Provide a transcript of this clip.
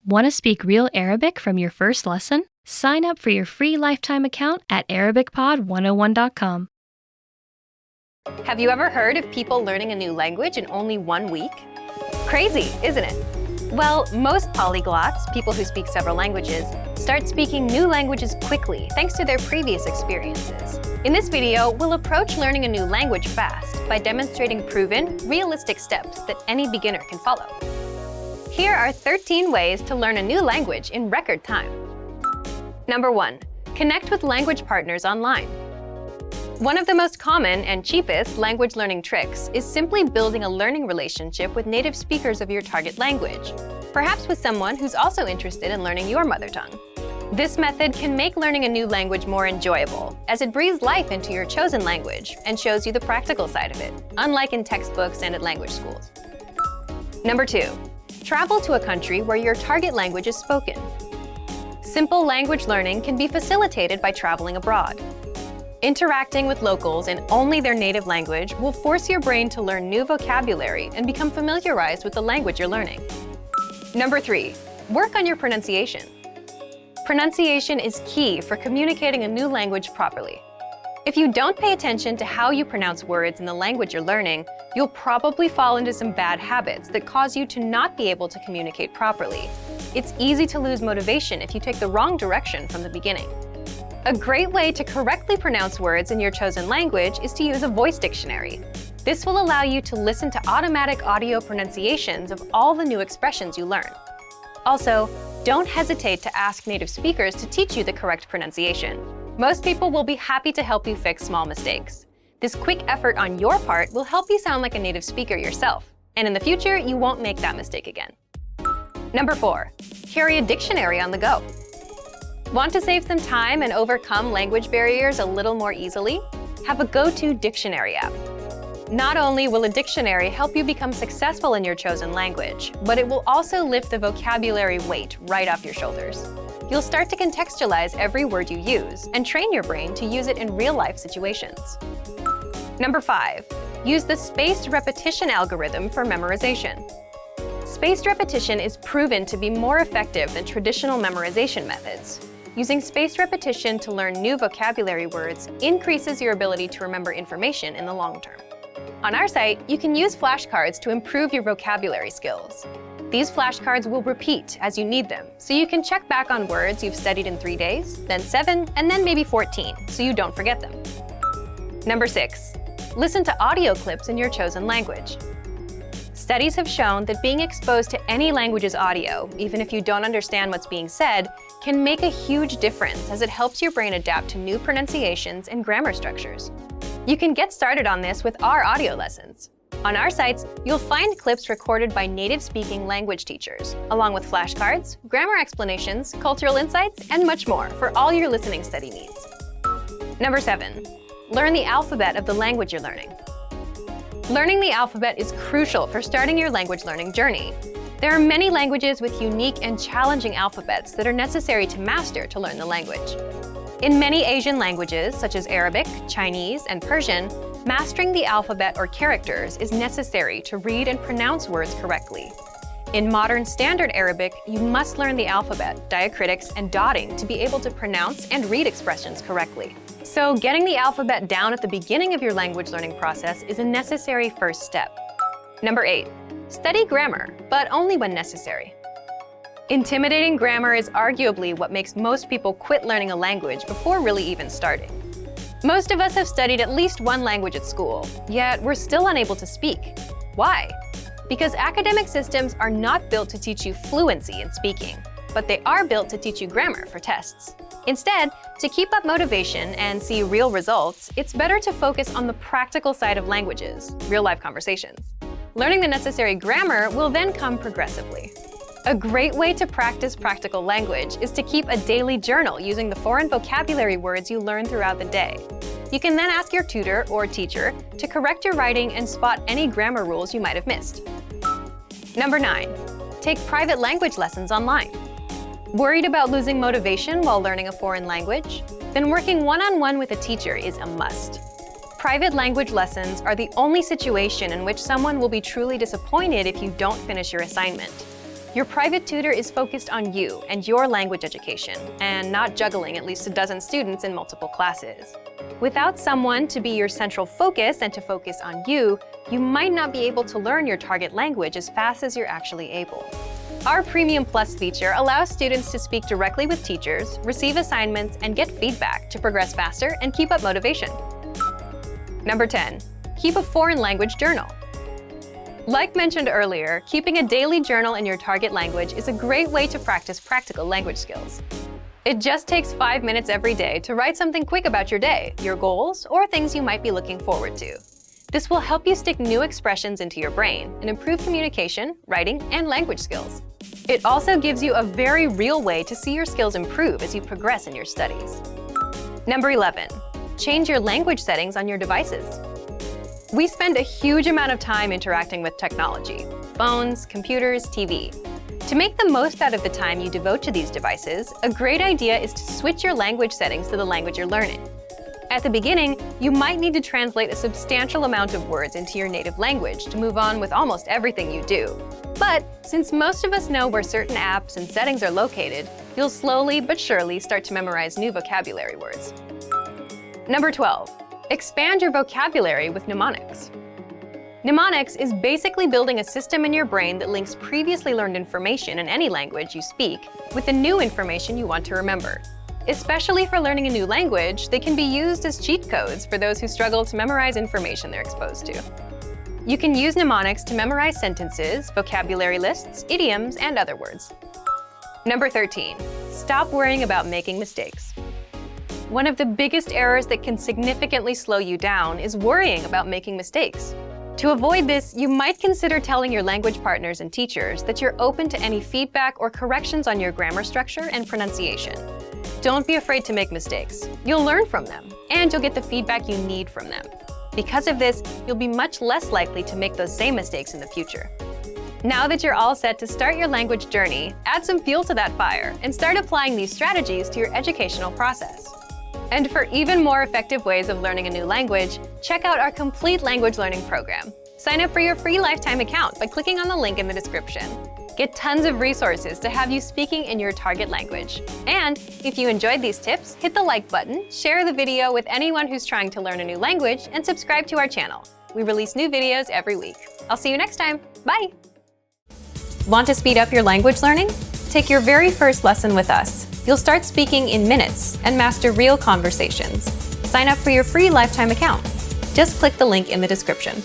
Want to speak real Arabic from your first lesson? Sign up for your free lifetime account at ArabicPod101.com. Have you ever heard of people learning a new language in only 1 week? Crazy, isn't it? Well, most polyglots, people who speak several languages, start speaking new languages quickly thanks to their previous experiences. In this video, we'll approach learning a new language fast by demonstrating proven, realistic steps that any beginner can follow. Here are 13 ways to learn a new language in record time. Number 1. Connect with language partners online. One of the most common and cheapest language learning tricks is simply building a learning relationship with native speakers of your target language, perhaps with someone who's also interested in learning your mother tongue. This method can make learning a new language more enjoyable, as it breathes life into your chosen language and shows you the practical side of it, unlike in textbooks and at language schools. Number 2. Travel to a country where your target language is spoken. Simple language learning can be facilitated by traveling abroad. Interacting with locals in only their native language will force your brain to learn new vocabulary and become familiarized with the language you're learning. Number 3. Work on your pronunciation. Pronunciation is key for communicating a new language properly. If you don't pay attention to how you pronounce words in the language you're learning, you'll probably fall into some bad habits that cause you to not be able to communicate properly. It's easy to lose motivation if you take the wrong direction from the beginning. A great way to correctly pronounce words in your chosen language is to use a voice dictionary. This will allow you to listen to automatic audio pronunciations of all the new expressions you learn. Also, don't hesitate to ask native speakers to teach you the correct pronunciation. Most people will be happy to help you fix small mistakes. This quick effort on your part will help you sound like a native speaker yourself, and in the future, you won't make that mistake again. Number 4. Carry a dictionary on the go. Want to save some time and overcome language barriers a little more easily? Have a go-to dictionary app. Not only will a dictionary help you become successful in your chosen language, but it will also lift the vocabulary weight right off your shoulders. You'll start to contextualize every word you use and train your brain to use it in real-life situations. Number 5. Use the spaced repetition algorithm for memorization. Spaced repetition is proven to be more effective than traditional memorization methods. Using spaced repetition to learn new vocabulary words increases your ability to remember information in the long term. On our site, you can use flashcards to improve your vocabulary skills. These flashcards will repeat as you need them, so you can check back on words you've studied in 3 days, then 7, and then maybe 14, so you don't forget them. Number 6. Listen to audio clips in your chosen language. Studies have shown that being exposed to any language's audio, even if you don't understand what's being said, can make a huge difference as it helps your brain adapt to new pronunciations and grammar structures. You can get started on this with our audio lessons. On our sites, you'll find clips recorded by native-speaking language teachers, along with flashcards, grammar explanations, cultural insights, and much more for all your listening study needs. Number 7. Learn the alphabet of the language you're learning. Learning the alphabet is crucial for starting your language learning journey. There are many languages with unique and challenging alphabets that are necessary to master to learn the language. In many Asian languages, such as Arabic, Chinese, and Persian, mastering the alphabet or characters is necessary to read and pronounce words correctly. In modern Standard Arabic, you must learn the alphabet, diacritics, and dotting to be able to pronounce and read expressions correctly. So getting the alphabet down at the beginning of your language learning process is a necessary first step. Number 8. Study grammar, but only when necessary. Intimidating grammar is arguably what makes most people quit learning a language before really even starting. Most of us have studied at least one language at school, yet we're still unable to speak. Why? Because academic systems are not built to teach you fluency in speaking, but they are built to teach you grammar for tests. Instead, to keep up motivation and see real results, it's better to focus on the practical side of languages, real-life conversations. Learning the necessary grammar will then come progressively. A great way to practice practical language is to keep a daily journal using the foreign vocabulary words you learn throughout the day. You can then ask your tutor or teacher to correct your writing and spot any grammar rules you might have missed. Number 9. Take private language lessons online. Worried about losing motivation while learning a foreign language? Then working one-on-one with a teacher is a must. Private language lessons are the only situation in which someone will be truly disappointed if you don't finish your assignment. Your private tutor is focused on you and your language education, and not juggling at least a dozen students in multiple classes. Without someone to be your central focus and to focus on you, you might not be able to learn your target language as fast as you're actually able. Our Premium Plus feature allows students to speak directly with teachers, receive assignments, and get feedback to progress faster and keep up motivation. Number 10, keep a foreign language journal. Like mentioned earlier, keeping a daily journal in your target language is a great way to practice practical language skills. It just takes 5 minutes every day to write something quick about your day, your goals, or things you might be looking forward to. This will help you stick new expressions into your brain and improve communication, writing, and language skills. It also gives you a very real way to see your skills improve as you progress in your studies. Number 11, change your language settings on your devices. We spend a huge amount of time interacting with technology, phones, computers, TV. To make the most out of the time you devote to these devices, a great idea is to switch your language settings to the language you're learning. At the beginning, you might need to translate a substantial amount of words into your native language to move on with almost everything you do. But since most of us know where certain apps and settings are located, you'll slowly but surely start to memorize new vocabulary words. Number 12. Expand your vocabulary with mnemonics. Mnemonics is basically building a system in your brain that links previously learned information in any language you speak with the new information you want to remember. Especially for learning a new language, they can be used as cheat codes for those who struggle to memorize information they're exposed to. You can use mnemonics to memorize sentences, vocabulary lists, idioms, and other words. Number 13. Stop worrying about making mistakes. One of the biggest errors that can significantly slow you down is worrying about making mistakes. To avoid this, you might consider telling your language partners and teachers that you're open to any feedback or corrections on your grammar structure and pronunciation. Don't be afraid to make mistakes. You'll learn from them, and you'll get the feedback you need from them. Because of this, you'll be much less likely to make those same mistakes in the future. Now that you're all set to start your language journey, add some fuel to that fire and start applying these strategies to your educational process. And for even more effective ways of learning a new language, check out our complete language learning program. Sign up for your free lifetime account by clicking on the link in the description. Get tons of resources to have you speaking in your target language. And if you enjoyed these tips, hit the like button, share the video with anyone who's trying to learn a new language, and subscribe to our channel. We release new videos every week. I'll see you next time. Bye! Want to speed up your language learning? Take your very first lesson with us. You'll start speaking in minutes and master real conversations. Sign up for your free lifetime account. Just click the link in the description.